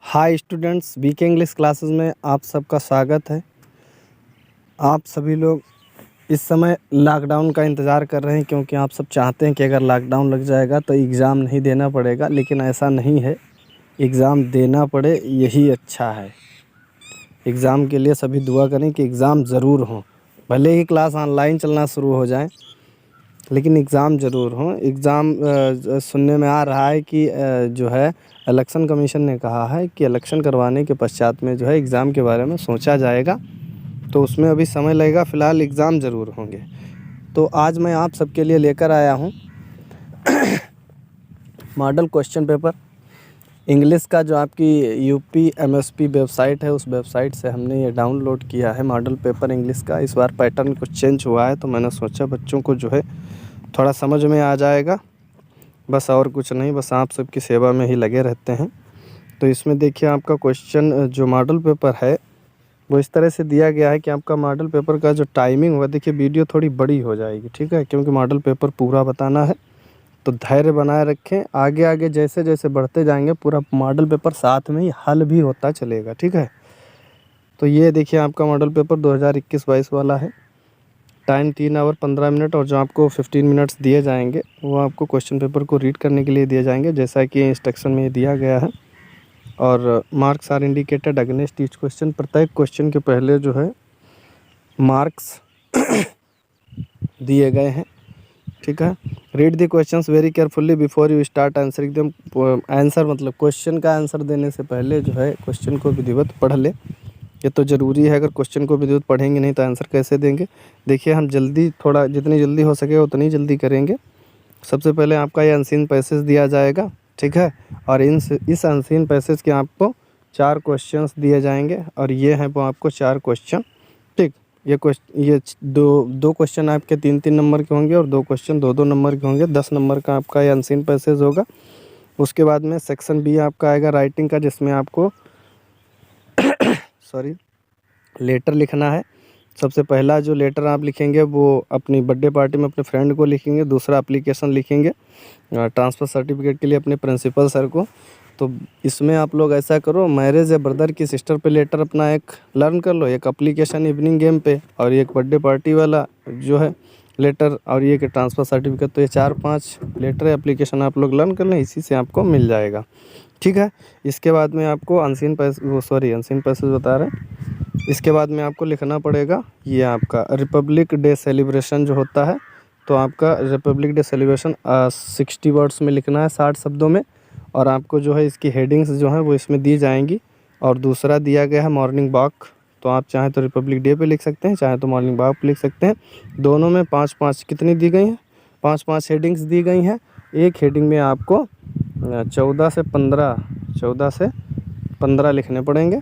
हाय students, BK English classes में आप सबका स्वागत है। आप सभी लोग इस समय लॉकडाउन का इंतज़ार कर रहे हैं क्योंकि आप सब चाहते हैं कि अगर लॉकडाउन लग जाएगा तो एग्ज़ाम नहीं देना पड़ेगा, लेकिन ऐसा नहीं है। एग्ज़ाम देना पड़े यही अच्छा है। एग्ज़ाम के लिए सभी दुआ करें कि एग्ज़ाम ज़रूर हों, भले ही क्लास ऑनलाइन चलना शुरू हो जाए लेकिन एग्ज़ाम ज़रूर हों। एग्ज़ाम सुनने में आ रहा है कि जो है इलेक्शन कमीशन ने कहा है कि इलेक्शन करवाने के पश्चात में जो है एग्ज़ाम के बारे में सोचा जाएगा, तो उसमें अभी समय लगेगा। फ़िलहाल एग्ज़ाम ज़रूर होंगे। तो आज मैं आप सबके लिए लेकर आया हूँ मॉडल क्वेश्चन पेपर इंग्लिश का, जो आपकी यूपी एमएसपी वेबसाइट है, उस वेबसाइट से हमने ये डाउनलोड किया है मॉडल पेपर इंग्लिश का। इस बार पैटर्न कुछ चेंज हुआ है तो मैंने सोचा बच्चों को जो है थोड़ा समझ में आ जाएगा, बस और कुछ नहीं, बस आप सबकी सेवा में ही लगे रहते हैं। तो इसमें देखिए आपका क्वेश्चन जो मॉडल पेपर है वो इस तरह से दिया गया है कि आपका मॉडल पेपर का जो टाइमिंग होगा, देखिए वीडियो थोड़ी बड़ी हो जाएगी, ठीक है, क्योंकि मॉडल पेपर पूरा बताना है। तो धैर्य बनाए रखें, आगे आगे जैसे जैसे बढ़ते जाएंगे पूरा मॉडल पेपर साथ में ही हल भी होता चलेगा, ठीक है। तो ये देखिए आपका मॉडल पेपर 2021-22 वाला है। टाइम 3 आवर 15 मिनट, और जो आपको 15 मिनट्स दिए जाएंगे वो आपको क्वेश्चन पेपर को रीड करने के लिए दिए जाएंगे, जैसा कि इंस्ट्रक्शन में दिया गया है। और marks are indicated against each question, प्रत्येक क्वेश्चन के पहले जो है मार्क्स दिए गए हैं, ठीक है। Read the questions very carefully before you start answering them. Answer मतलब क्वेश्चन का आंसर देने से पहले जो है क्वेश्चन को विधिवत पढ़ ले, ये तो ज़रूरी है। अगर क्वेश्चन को विधिवत पढ़ेंगे नहीं तो आंसर कैसे देंगे। देखिए हम जल्दी, थोड़ा जितनी जल्दी हो सके उतनी जल्दी करेंगे। सबसे पहले आपका ये अनसीन पैसेज दिया जाएगा, ठीक है, और इस अनसीन पैसेज के आपको 4 क्वेश्चंस दिए जाएंगे, और ये हैं वो आपको 4 क्वेश्चन, ठीक। ये दो क्वेश्चन आपके 3-3 नंबर के होंगे और 2 क्वेश्चन 2-2 नंबर के होंगे। 10 नंबर का आपका ये अनसीन पैसेज होगा। उसके बाद में सेक्शन बी आपका आएगा राइटिंग का, जिसमें आपको लेटर लिखना है। सबसे पहला जो लेटर आप लिखेंगे वो अपनी बर्थडे पार्टी में अपने फ्रेंड को लिखेंगे। दूसरा एप्लीकेशन लिखेंगे ट्रांसफ़र सर्टिफिकेट के लिए अपने प्रिंसिपल सर को। तो इसमें आप लोग ऐसा करो, मैरिज या ब्रदर की सिस्टर पे लेटर अपना एक लर्न कर लो, एक एप्लीकेशन इवनिंग गेम पे, और एक बर्थडे पार्टी वाला जो है लेटर, और ये कि ट्रांसफ़र सर्टिफिकेट। तो ये 4-5 लेटर एप्लीकेशन आप लोग लर्न कर लें, इसी से आपको मिल जाएगा, ठीक है। इसके बाद में आपको अनसीन पैसेज बता रहे हैं। इसके बाद में आपको लिखना पड़ेगा ये आपका रिपब्लिक डे सेलिब्रेशन जो होता है, तो आपका रिपब्लिक डे सेलिब्रेशन 60 वर्ड्स में लिखना है, 60 शब्दों में। और आपको जो है इसकी हेडिंग्स जो हैं वो इसमें दी जाएंगी। और दूसरा दिया गया है मॉर्निंग वॉक, तो आप चाहें तो रिपब्लिक डे पे लिख सकते हैं, चाहें तो मॉर्निंग वॉक पे लिख सकते हैं। दोनों में 5-5 कितनी दी गई हैं, 5-5 हेडिंग्स दी गई हैं। एक हेडिंग में आपको 14 से 15 लिखने पड़ेंगे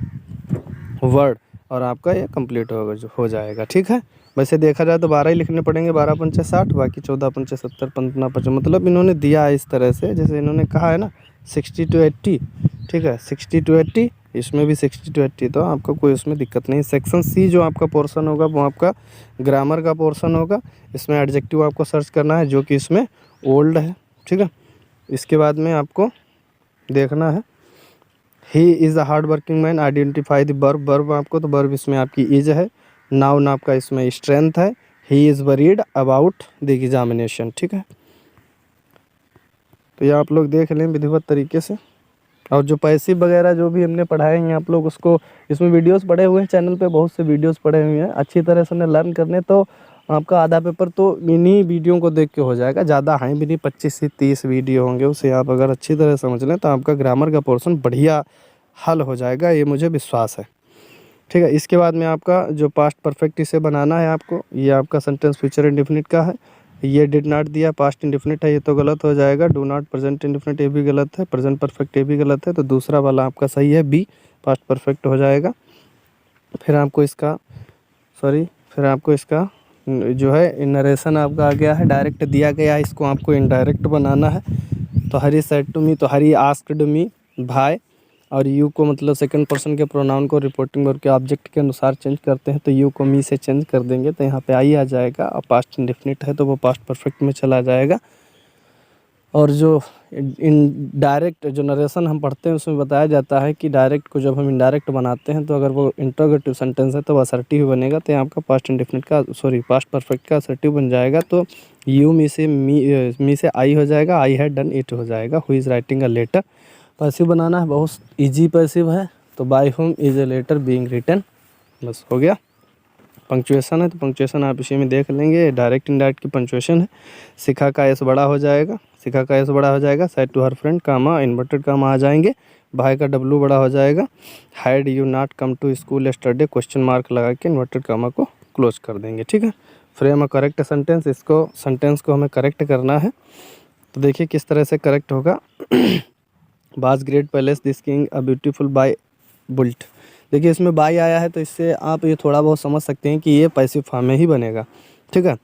वर्ड, और आपका ये कंप्लीट हो जाएगा, ठीक है। वैसे देखा जाए तो 12 ही लिखने पड़ेंगे, 12×5 = 60, बाकी 14×5 = 70, 15×5 मतलब इन्होंने दिया है इस तरह से, जैसे इन्होंने कहा है ना 60 to 80, ठीक है, 60 to 80, इसमें भी 60 to 80, तो आपको कोई उसमें दिक्कत नहीं। सेक्शन सी जो आपका पोर्शन होगा वो आपका ग्रामर का पोर्शन होगा। इसमें एडजेक्टिव आपको सर्च करना है जो कि इसमें ओल्ड है, ठीक है। इसके बाद में आपको देखना है he is a hard working man, identify the verb आपको, तो वर्ब इसमें आपकी इज है। नाउन आपका इसमें स्ट्रेंथ है। He is worried about the examination, ठीक है। तो ये आप लोग देख लें विधिवत तरीके से। और जो पैसिव वगैरह जो भी हमने पढ़ाए हैं आप लोग उसको, इसमें वीडियोस पड़े हुए हैं चैनल पे, बहुत से वीडियोस पड़े हुए हैं, अच्छी तरह से उन्हें लर्न करने, तो आपका आधा पेपर तो इन्हीं वीडियो को देख के हो जाएगा। ज़्यादा हैं भी नहीं, 25 से 30 वीडियो होंगे, उसे आप अगर अच्छी तरह समझ लें तो आपका ग्रामर का पोर्शन बढ़िया हल हो जाएगा, ये मुझे विश्वास है, ठीक है। इसके बाद में आपका जो पास्ट परफेक्ट इसे बनाना है आपको, ये आपका सेंटेंस फ्यूचर इंडेफिनिट का है। ये डिड नॉट दिया, पास्ट इंडेफिनिट है, ये तो गलत हो जाएगा। डू नॉट प्रेजेंट इंडेफिनिट, ये भी गलत है। प्रेजेंट परफेक्ट, ये भी गलत है। तो दूसरा वाला आपका सही है, बी पास्ट परफेक्ट हो जाएगा। फिर आपको इसका जो है नरेशन आपका आ गया है, डायरेक्ट दिया गया है, इसको आपको इनडायरेक्ट बनाना है। तो हरी सेड टू मी, तो हरी आस्क्ड मी भाई, और यू को मतलब सेकंड पर्सन के प्रोनाउन को रिपोर्टिंग वर्ब के ऑब्जेक्ट के अनुसार चेंज करते हैं, तो यू को मी से चेंज कर देंगे, तो यहाँ पे आई आ जाएगा। और पास्ट इंडेफिनिट है तो वो पास्ट परफेक्ट में चला जाएगा। और जो इन डायरेक्ट जो नरेशन हम पढ़ते हैं उसमें बताया जाता है कि डायरेक्ट को जब हम इनडायरेक्ट बनाते हैं तो अगर वो इंटरोगेटिव सेंटेंस है तो वो असर्टिव बनेगा, तो यहाँ आपका पास्ट इंडेफिनिट का पास्ट परफेक्ट का असर्टिव बन जाएगा। तो यू मी से आई हो जाएगा, आई हैड डन इट हो जाएगा, who is writing a letter. Passive बनाना है, बहुत ईजी पैसिव है। तो by whom is a letter being written, बस हो गया। पंक्चुएशन है तो पंक्चुएशन आप इसी में देख लेंगे, डायरेक्ट इनडायरेक्ट की पंक्चुएशन है। शिखा का एस बड़ा हो जाएगा, शिखा का एस बड़ा हो जाएगा, said to her friend comma inverted comma आ जाएंगे, भाई का डब्लू बड़ा हो जाएगा, had you not come to school yesterday question mark लगा के इन्वर्टेड कामा को क्लोज कर देंगे। ठीक है, फ्रेम अ करेक्ट सेंटेंस, इसको सेंटेंस को हमें करेक्ट करना है। तो देखिए किस तरह से करेक्ट होगा। Was great palace this king a beautiful by built. देखिए इसमें बाई आया है तो इससे आप ये थोड़ा बहुत समझ सकते हैं कि ये पैसिव फॉर्म में ही बनेगा। ठीक है,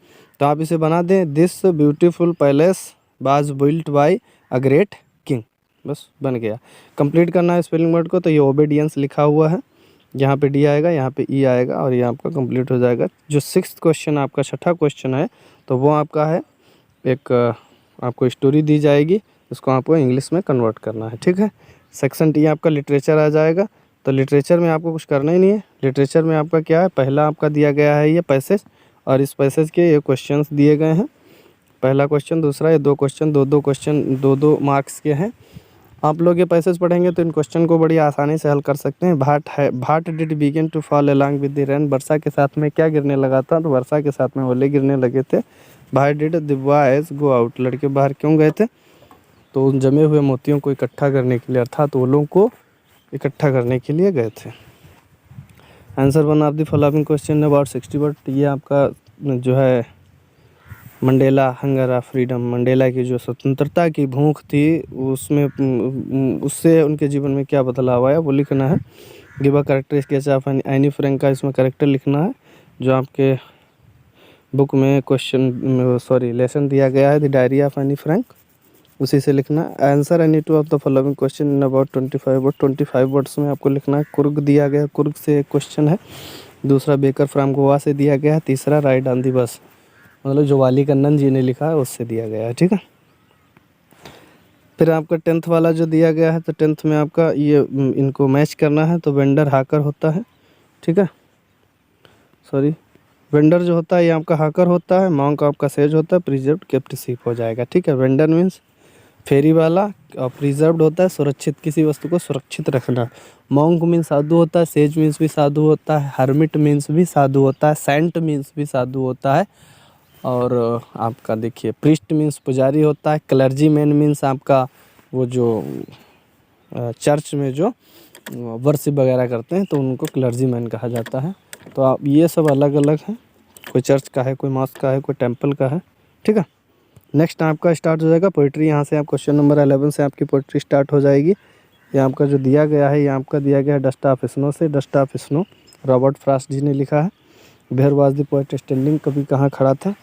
तो आप इसे बना दें, this beautiful palace was built by a great king, बस बन गया। कंप्लीट करना है स्पेलिंग वर्ड को, तो ये ओबीडियंस लिखा हुआ है, यहाँ पे डी आएगा, यहाँ पे ई आएगा और ये आपका कंप्लीट हो जाएगा। जो 6th क्वेश्चन आपका 6ठा क्वेश्चन है तो वो आपका है एक आपको स्टोरी दी जाएगी, उसको आपको इंग्लिश में कन्वर्ट करना है। ठीक है, सेक्शन टी आपका लिटरेचर आ जाएगा। तो लिटरेचर में आपको कुछ करना ही नहीं है। लिटरेचर में आपका क्या है, पहला आपका दिया गया है ये पैसेज और इस पैसेज के ये क्वेश्चंस दिए गए हैं, पहला क्वेश्चन, दूसरा, ये 2 क्वेश्चन, 2-2 क्वेश्चन 2-2 मार्क्स के हैं। आप लोग ये पैसेज पढ़ेंगे तो इन क्वेश्चन को बड़ी आसानी से हल कर सकते हैं। But did begin to fall along with the rain, वर्षा के साथ में क्या गिरने लगा था, तो वर्षा के साथ में ओले गिरने लगे थे। भाई did the boys go out, लड़के बाहर क्यों गए थे, तो उन जमे हुए मोतियों को इकट्ठा करने के लिए, अर्थात ओलों को इकट्ठा करने के लिए गए थे। Answer one of the following question about 60 word, ये आपका जो है Mandela hunger of freedom, Mandela की जो स्वतंत्रता की भूख थी उसमें उससे उनके जीवन में क्या बदलाव आया वो लिखना है। Give a character sketch of Anne Frank का इसमें कैरेक्टर लिखना है जो आपके बुक में लेसन दिया गया है, the diary of Anne Frank, उसी से लिखना। Answer any two of the following question in about 25 word, 25 words में आपको लिखना है। कुर्ग दिया गया, कुर्ग से एक क्वेश्चन है, दूसरा बेकर फ्रॉम गोवा से दिया गया है, तीसरा राइड ऑन दी बस, मतलब जो वाली कन्नन जी ने लिखा है उससे दिया गया है। ठीक है, फिर आपका 10th वाला जो दिया गया है तो 10th में आपका ये इनको मैच करना है। तो वेंडर हाकर होता है, ठीक है, वेंडर जो होता है ये आपका हाकर होता है, मॉन्क आपका सेज होता है, प्रिजर्व्ड केप्ट सीप हो जाएगा। ठीक है, वेंडर मीन्स फेरी वाला और प्रिजर्व्ड होता है सुरक्षित, किसी वस्तु को सुरक्षित रखना। मॉन्क मीन्स साधु होता है, सेज मीन्स भी साधु होता है, हर्मिट मीन्स भी साधु होता है, सेंट मीन्स भी साधु होता है, और आपका देखिए प्रीस्ट मीन्स पुजारी होता है, क्लर्जी मैन मीन्स आपका वो जो चर्च में जो वर्शिप वगैरह करते हैं तो उनको क्लर्जी मैन कहा जाता है। तो आप ये सब अलग अलग हैं, कोई चर्च का है, कोई मॉस्क का है, कोई टेम्पल का है। ठीक है, नेक्स्ट आपका स्टार्ट हो जाएगा पोइट्री। यहाँ से आप क्वेश्चन नंबर 11 से आपकी पोइट्री स्टार्ट हो जाएगी। ये आपका जो दिया गया है, ये आपका दिया गया है डस्ट ऑफ स्नो से। Dust of snow Robert Frost ji ने लिखा है। Where was the poet standing, कभी कहाँ खड़ा था।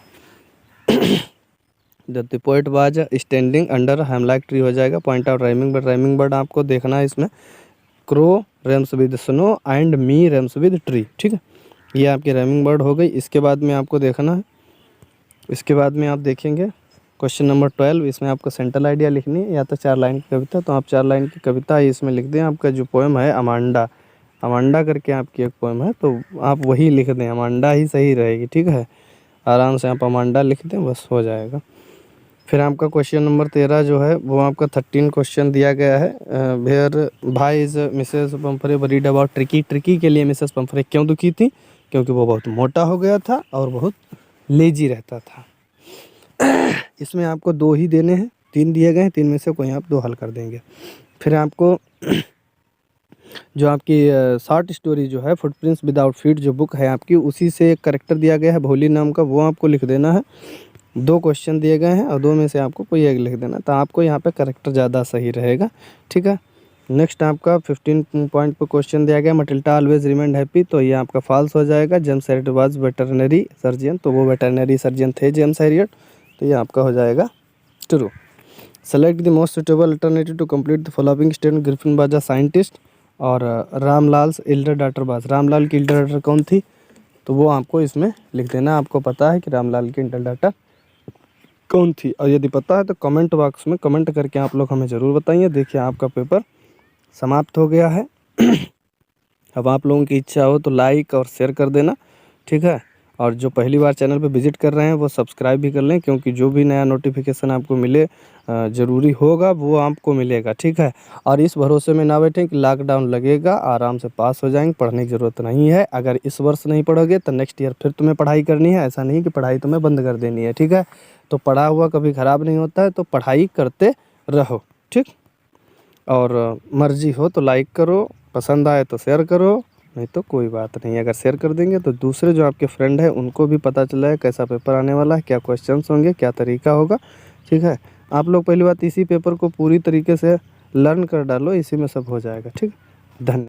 The poet was standing under hemlock tree हो जाएगा। पॉइंट आउट राइमिंग बर्ड आपको देखना है इसमें। Crow Rhames with snow and me Rhames with tree. ठीक है, ये आपकी राइमिंग बर्ड हो गई। इसके बाद में आपको देखना है, इसके बाद में आप देखेंगे क्वेश्चन नंबर 12। इसमें आपको सेंट्रल आइडिया लिखनी है, या तो 4 लाइन की कविता, तो आप 4 लाइन की कविता ही इसमें लिख दें। आपका जो पोएम है अमांडा, अमांडा करके आपकी एक पोएम है, तो आप वही लिख दें, अमांडा ही सही रहेगी। ठीक है, आराम से आप अमांडा लिख दें, बस हो जाएगा। फिर आपका क्वेश्चन नंबर 13 जो है वो आपका 13 क्वेश्चन दिया गया है। वेयर भाई is Mrs पंफरे worried about tricky. Tricky के लिए मिसेस पंफरे क्यों दुखी थी, क्योंकि वो बहुत मोटा हो गया था और बहुत लेजी रहता था। इसमें आपको 2 ही देने हैं, 3 दिए गए हैं, 3 में से कोई आप 2 हल कर देंगे। फिर आपको जो आपकी शॉर्ट स्टोरी जो है फुटप्रिंट्स विदाउट फीट जो बुक है आपकी, उसी से एक करेक्टर दिया गया है भोली नाम का, वो आपको लिख देना है। 2 क्वेश्चन दिए गए हैं और 2 में से आपको कोई एक लिख देना, तो आपको यहाँ पे करेक्टर ज़्यादा सही रहेगा। ठीक है, नेक्स्ट आपका 15 पॉइंट पर क्वेश्चन दिया गया, मटिल्डा ऑलवेज रिमेंड हैप्पी, तो ये आपका फॉल्स हो जाएगा। James Herriot was veterinary surgeon, तो वो वेटरनरी सर्जन थे जेम्स हैरियट, तो ये आपका हो जाएगा true. Select the most suitable alternative to complete the following statement. Griffin was a scientist और Ramlal elder daughter was, Ramlal की एल्डर डॉटर कौन थी, तो वो आपको इसमें लिख देना। आपको पता है कि रामलाल की एल्डर डॉटर कौन थी, और यदि पता है तो कमेंट बॉक्स में कमेंट करके आप लोग हमें ज़रूर बताइए। देखिए आपका पेपर समाप्त हो गया है। अब आप लोगों की इच्छा हो तो लाइक और शेयर कर देना, ठीक है। और जो पहली बार चैनल पे विज़िट कर रहे हैं वो सब्सक्राइब भी कर लें, क्योंकि जो भी नया नोटिफिकेशन आपको मिले ज़रूरी होगा वो आपको मिलेगा, ठीक है। और इस भरोसे में ना बैठें कि लॉकडाउन लगेगा आराम से पास हो जाएंगे, पढ़ने की ज़रूरत नहीं है। अगर इस वर्ष नहीं पढ़ोगे तो नेक्स्ट ईयर फिर तुम्हें पढ़ाई करनी है, ऐसा नहीं कि पढ़ाई तुम्हें बंद कर देनी है, ठीक है। तो पढ़ा हुआ कभी ख़राब नहीं होता है, तो पढ़ाई करते रहो, ठीक। और मर्ज़ी हो तो लाइक करो, पसंद आए तो शेयर करो, नहीं तो कोई बात नहीं। अगर शेयर कर देंगे तो दूसरे जो आपके फ्रेंड हैं उनको भी पता चला है कैसा पेपर आने वाला है, क्या क्वेश्चंस होंगे, क्या तरीका होगा, ठीक है। आप लोग पहली बात इसी पेपर को पूरी तरीके से लर्न कर डालो, इसी में सब हो जाएगा, ठीक। धन्यवाद।